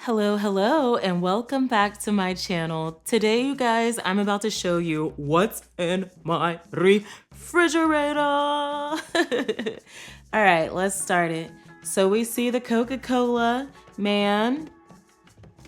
Hello, and welcome back to my channel. Today, you guys, I'm about to show you what's in my refrigerator. All right, let's start it. So we see the Coca-Cola, man.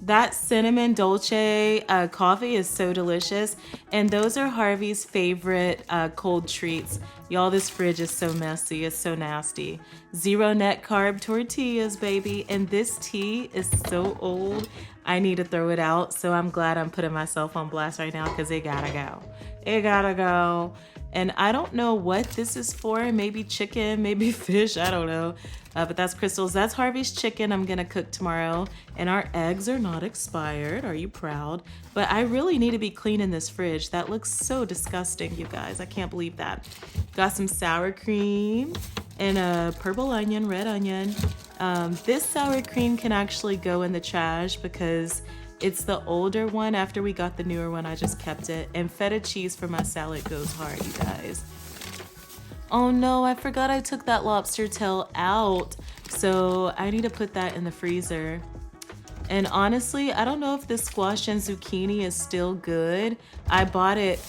That cinnamon dolce coffee is so delicious. And those are Harvey's favorite cold treats. Y'all, this fridge is so messy. It's so nasty. Zero net carb tortillas, baby. And this tea is so old. I need to throw it out. So I'm glad I'm putting myself on blast right now because it gotta go. It gotta go. And I don't know what this is for. Maybe chicken, maybe fish. I don't know. But that's Crystal's. That's Harvey's chicken I'm gonna cook tomorrow. And our eggs are not expired. Are you proud? But I really need to be cleaning this fridge. That looks so disgusting, you guys. I can't believe that. Got some sour cream and a purple onion, red onion. This sour cream can actually go in the trash because it's the older one. After we got the newer one, I just kept it. And feta cheese for my salad goes hard, you guys. Oh no, I forgot I took that lobster tail out. So I need to put that in the freezer. And honestly, I don't know if this squash and zucchini is still good. I bought it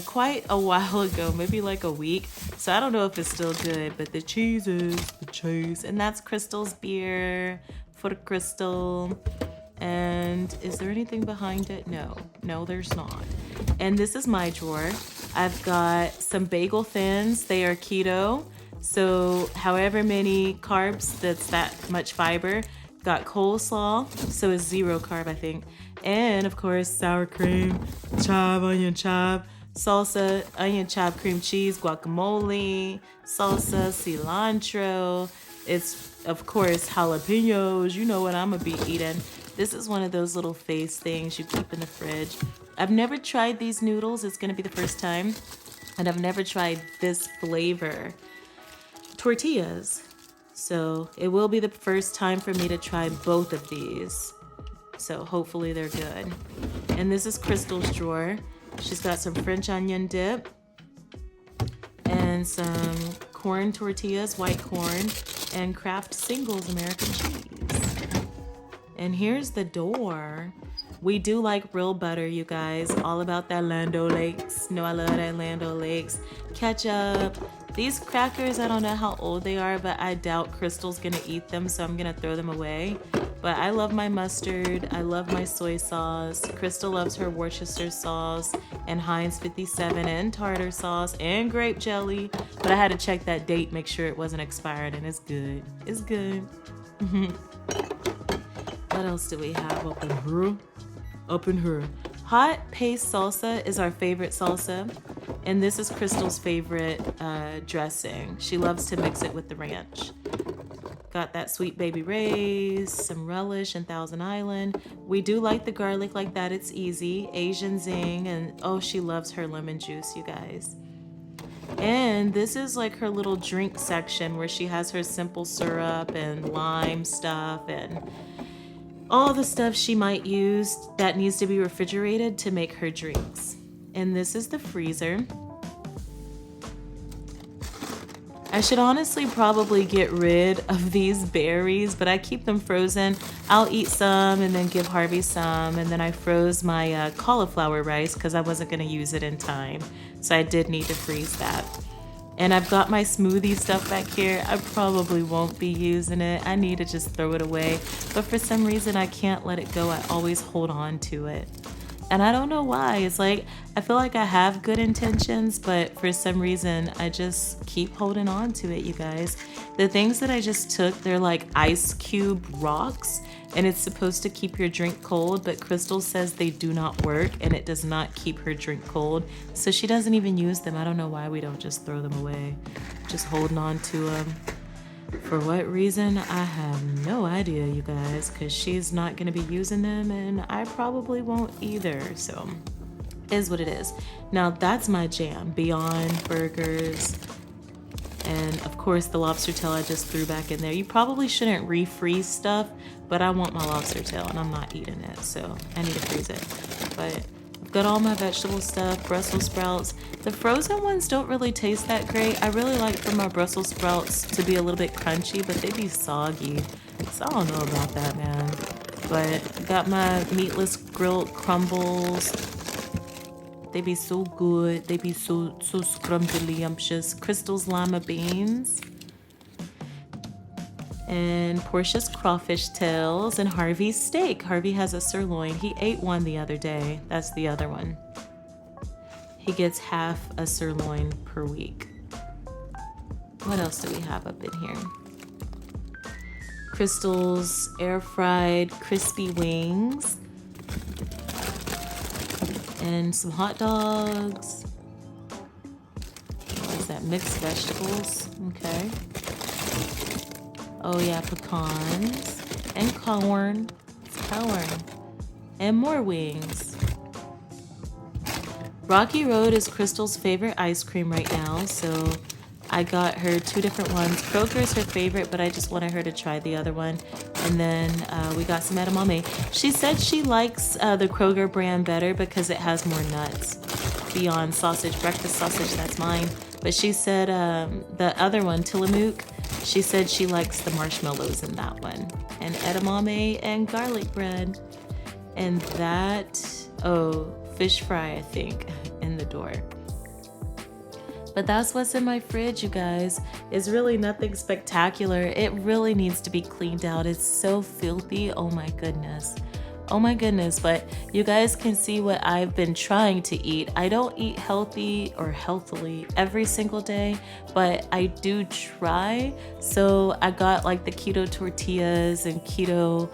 quite a while ago, maybe like a week. So I don't know if it's still good, but the cheese is the cheese. And that's Crystal's beer for Crystal. And is there anything behind it? No, there's not. And this is my drawer. I've got some bagel thins. They are keto. So however many carbs, that's that much fiber. Got coleslaw, so it's 0 carb, I think. And of course, sour cream, chive, onion chive, salsa, onion chive, cream cheese, guacamole, salsa, cilantro. It's, of course, jalapenos. You know what I'm gonna be eating. This is one of those little face things you keep in the fridge. I've never tried these noodles. It's gonna be the first time. And I've never tried this flavor. Tortillas. So it will be the first time for me to try both of these. So hopefully they're good. And this is Crystal's drawer. She's got some French onion dip and some corn tortillas, white corn, and Kraft Singles American cheese. And here's the door. We do like real butter, you guys. All about that Land O'Lakes. No, I love that Land O'Lakes. Ketchup. These crackers, I don't know how old they are, but I doubt Crystal's gonna eat them, so I'm gonna throw them away. But I love my mustard. I love my soy sauce. Crystal loves her Worcester sauce and Heinz 57 and tartar sauce and grape jelly. But I had to check that date, make sure it wasn't expired, and it's good. It's good. What else do we have up in here? Up in here. Hot paste salsa is our favorite salsa. And this is Crystal's favorite dressing. She loves to mix it with the ranch. Got that Sweet Baby Ray's, some relish and Thousand Island. We do like the garlic like that. It's easy. Asian zing. And oh, she loves her lemon juice, you guys. And this is like her little drink section where she has her simple syrup and lime stuff and all the stuff she might use that needs to be refrigerated to make her drinks. And this is the freezer. I should honestly probably get rid of these berries, but I keep them frozen. I'll eat some and then give Harvey some. And then I froze my cauliflower rice because I wasn't going to use it in time. So I did need to freeze that. And I've got my smoothie stuff back here. I probably won't be using it. I need to just throw it away. But for some reason, I can't let it go. I always hold on to it. And I don't know why. It's like, I feel like I have good intentions, but for some reason, I just keep holding on to it, you guys. The things that I just took, they're like ice cube rocks, and it's supposed to keep your drink cold, but Crystal says they do not work, and it does not keep her drink cold. So she doesn't even use them. I don't know why we don't just throw them away. Just holding on to them. For what reason, I have no idea, you guys, because she's not going to be using them, and I probably won't either, so is what it is. Now, that's my jam. Beyond Burgers, and of course, the lobster tail I just threw back in there. You probably shouldn't refreeze stuff, but I want my lobster tail, and I'm not eating it, so I need to freeze it. But I've got all my vegetable stuff, Brussels sprouts. The frozen ones don't really taste that great. I really like for my Brussels sprouts to be a little bit crunchy, but they be soggy. So I don't know about that, man. But got my meatless grilled crumbles. They be so good. They be so scrumptious. Crystal's lima beans. And Portia's crawfish tails and Harvey's steak. Harvey has a sirloin. He ate one the other day. That's the other one. He gets half a sirloin per week. What else do we have up in here? Crystal's air fried crispy wings. And some hot dogs. What is that? Mixed vegetables. Okay. Oh yeah, pecans. And corn. It's corn. And more wings. Rocky Road is Crystal's favorite ice cream right now, so I got her 2 different ones. Kroger is her favorite, but I just wanted her to try the other one. And then we got some edamame. She said she likes the Kroger brand better because it has more nuts. Beyond sausage, breakfast sausage, that's mine. But she said the other one, Tillamook, she said she likes the marshmallows in that one. And edamame and garlic bread. And that, fish fry, I think, in the door. But that's what's in my fridge, you guys. It's really nothing spectacular. It really needs to be cleaned out. It's so filthy. Oh my goodness. Oh my goodness. But you guys can see what I've been trying to eat. I don't eat healthy or healthily every single day, but I do try. So I got like the keto tortillas and keto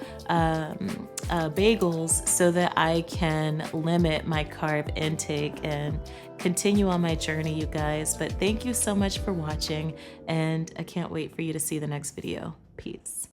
bagels so that I can limit my carb intake and continue on my journey, you guys. But thank you so much for watching, and I can't wait for you to see the next video. Peace.